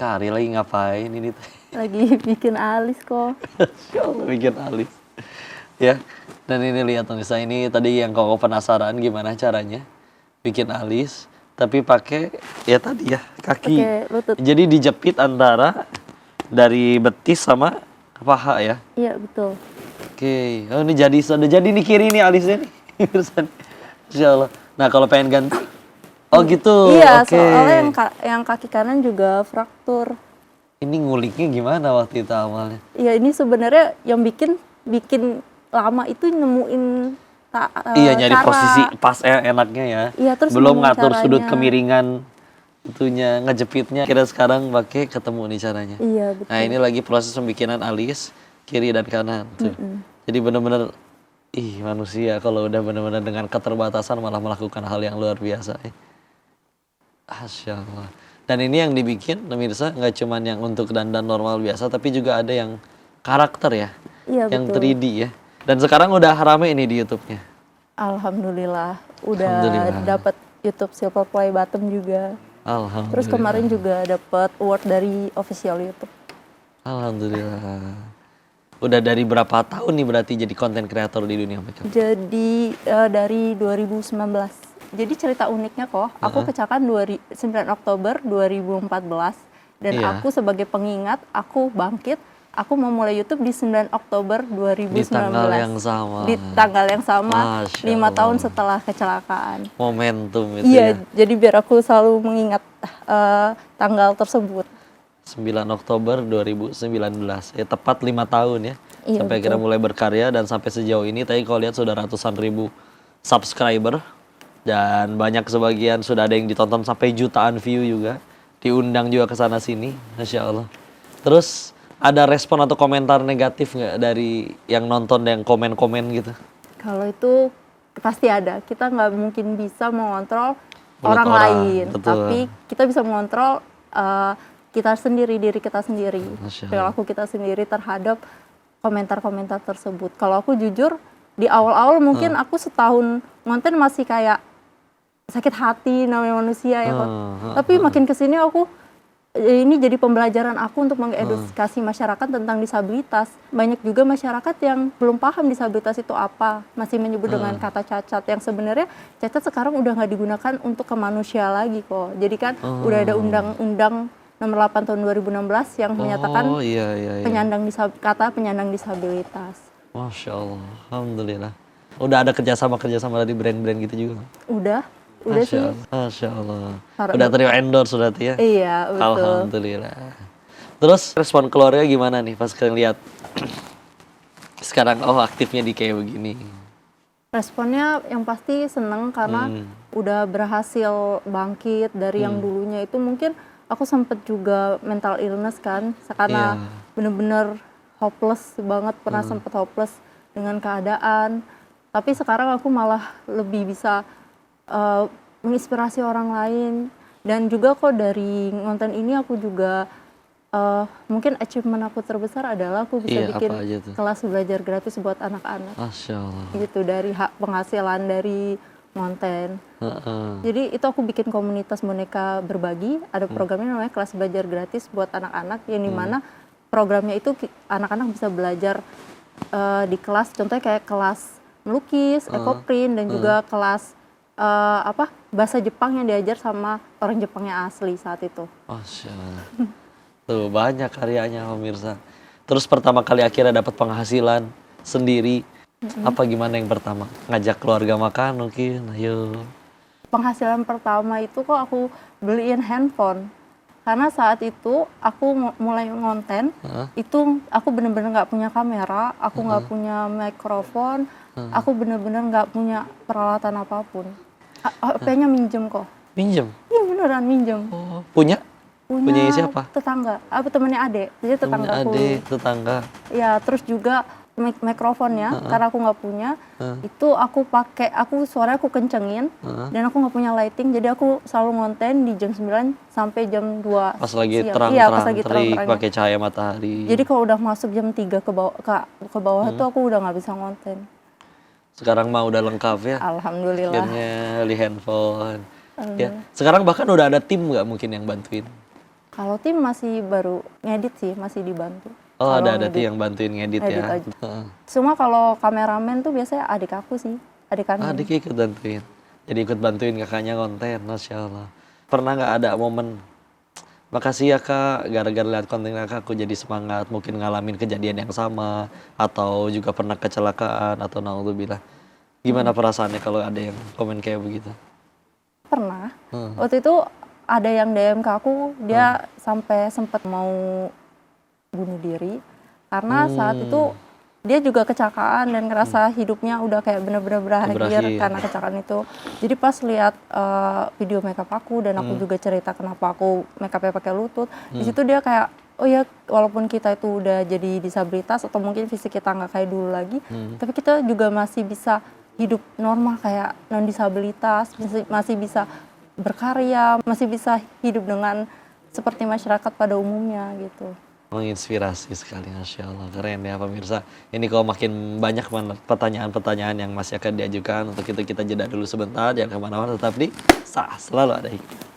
Kari lagi ngapain ini teh? Lagi bikin alis kok. Bikin alis. Ya, dan ini lihat Nisa, ini tadi yang kau penasaran gimana caranya bikin alis, tapi pakai ya tadi ya kaki. Pakai lutut. Jadi dijepit antara dari betis sama paha ya. Iya betul. Oke, oh ini sudah jadi nih kiri nih alisnya nih. Insya Allah. Nah kalau pengen ganti, oh gitu. Iya, Oke. soalnya yang kaki kanan juga fraktur. Ini nguliknya gimana waktu itu awalnya? Iya, ini sebenarnya yang bikin lama itu nemuin Iya, nyari cara. posisi pas enaknya ya. Iya, terus belum nemuin ngatur sudut caranya. kemiringan itunya, ngejepitnya. Kira sekarang pakai ketemu nih caranya. Iya, betul. Nah ini lagi proses pembikinan alis kiri dan kanan tuh. Jadi bener-bener manusia kalau udah bener-bener dengan keterbatasan malah melakukan hal yang luar biasa. Masya Allah. Dan ini yang dibikin pemirsa nggak cuman yang untuk dandan normal biasa, tapi juga ada yang karakter ya, Iya, yang betul. 3D ya. Dan sekarang udah rame ini di YouTube-nya. Alhamdulillah, udah Alhamdulillah. dapat YouTube Silver Play Button juga. Alhamdulillah. Terus kemarin juga dapat award dari official YouTube. Alhamdulillah. Udah dari berapa tahun nih berarti jadi konten kreator di dunia makeup? Jadi dari 2019. Jadi cerita uniknya kok, aku kecelakaan 9 Oktober 2014 dan Iya. aku sebagai pengingat, aku bangkit, aku mau mulai YouTube di 9 Oktober 2019. Di tanggal yang sama. Di tanggal yang sama, Masya 5 tahun Allah. setelah kecelakaan. Momentum itu Iya, ya. jadi biar aku selalu mengingat tanggal tersebut. 9 Oktober 2019. Ya tepat 5 tahun ya. Iya, Sampai betul. akhirnya mulai berkarya dan sampai sejauh ini tadi kalau lihat sudah ratusan ribu subscriber. Dan banyak sebagian sudah ada yang ditonton sampai jutaan view juga. Diundang juga ke sana sini, Masya Allah. Terus ada respon atau komentar negatif nggak dari yang nonton yang komen-komen gitu? Kalau itu pasti ada. Kita nggak mungkin bisa mengontrol Mulut orang orang, lain, betul. tapi kita bisa mengontrol kita sendiri, diri kita sendiri, Masya Allah. perilaku kita sendiri terhadap komentar-komentar tersebut. Kalau aku jujur di awal-awal mungkin aku setahun ngonten masih kayak sakit hati, namanya manusia ya kok. Tapi makin kesini aku ini jadi pembelajaran aku untuk mengedukasi masyarakat tentang disabilitas. Banyak juga masyarakat yang belum paham disabilitas itu apa, masih menyebut dengan kata cacat, yang sebenarnya cacat sekarang udah nggak digunakan untuk ke manusia lagi kok. Jadi kan udah ada undang-undang nomor 8 tahun 2016 yang menyatakan Iya. kata penyandang disabilitas. Masya Allah, Alhamdulillah. Udah ada kerjasama dari brand-brand gitu juga? Udah Masya sih. Allah. Masya Allah. Harap- Udah terima endorse berarti ya? Iya, betul. Alhamdulillah. Terus respon keluarga gimana nih pas kalian lihat sekarang aktifnya di kayak begini? Responnya yang pasti seneng karena udah berhasil bangkit dari yang dulunya itu. Mungkin aku sempet juga mental illness kan, karena Iya. bener-bener hopeless banget, pernah sempet hopeless dengan keadaan. Tapi sekarang aku malah lebih bisa menginspirasi orang lain. Dan juga kok dari konten ini aku juga mungkin achievement aku terbesar adalah aku bisa Iya, bikin apa aja tuh? kelas belajar gratis buat anak-anak. Masya Allah. Gitu, dari hak penghasilan dari konten. Heeh. Jadi itu aku bikin komunitas boneka berbagi, ada programnya namanya kelas belajar gratis buat anak-anak, yang dimana programnya itu anak-anak bisa belajar di kelas, contohnya kayak kelas melukis, ekoprint, dan juga kelas bahasa Jepang yang diajar sama orang Jepangnya asli saat itu. Masya Allah. Tuh banyak karyanya pemirsa. Terus pertama kali akhirnya dapat penghasilan sendiri. Apa gimana yang pertama? Ngajak keluarga makan mungkin, ayo. Penghasilan pertama itu kok aku beliin handphone. Karena saat itu aku mulai ngonten, itu aku bener-bener nggak punya kamera, aku nggak punya mikrofon, aku bener-bener nggak punya peralatan apapun. HP-nya minjem kok. Minjem? Iya beneran minjem. Oh, punya Punya siapa? tetangga, temennya adek, jadi Temennya tetanggaku. adik, tetangga. Ya, terus juga mikrofonnya, karena aku nggak punya, itu aku pakai, suaranya aku kencengin, dan aku nggak punya lighting, jadi aku selalu ngonten di jam 9 sampai jam 2 Pas lagi siang. terang-terang, Iya, pas lagi terik, terang-terangnya. pakai cahaya matahari. Jadi kalau udah masuk jam 3 ke bawah tuh aku udah nggak bisa ngonten. Sekarang mah udah lengkap ya. Alhamdulillah. Akhirnya beli handphone. Ya. Sekarang bahkan udah ada tim nggak mungkin yang bantuin? Kalau tim masih baru ngedit sih, masih dibantu. Oh, Kalau ada tim ngedit, yang bantuin ngedit ngedit ya. aja. Heeh. Cuma kalau kameramen tuh biasanya adik aku sih, adik kandung. Adik ikut bantuin. Jadi ikut bantuin kakaknya konten, Masya Allah. Pernah nggak ada momen, makasih ya kak, gara-gara lihat konten kakak aku jadi semangat, mungkin ngalamin kejadian yang sama, atau juga pernah kecelakaan, atau naudzubillah. Gimana perasaannya kalau ada yang komen kayak begitu? Pernah. Hmm. Waktu itu ada yang DM ke aku, dia sampai sempat mau bunuh diri karena saat itu dia juga kecelakaan dan ngerasa hidupnya udah kayak bener-bener berakhir Berakhir. karena kecelakaan itu. Jadi pas lihat video makeup aku dan aku juga cerita kenapa aku makeupnya pakai lutut, di situ dia kayak, oh ya walaupun kita itu udah jadi disabilitas atau mungkin fisik kita nggak kayak dulu lagi, tapi kita juga masih bisa hidup normal kayak non disabilitas, masih bisa berkarya, masih bisa hidup dengan seperti masyarakat pada umumnya gitu. Menginspirasi sekali, Masya Allah. Keren ya pemirsa. Ini kalau makin banyak pertanyaan-pertanyaan yang masih akan diajukan, untuk itu kita jeda dulu sebentar. Jangan kemana-mana, tetap di Sah Selalu Ada Hikmah.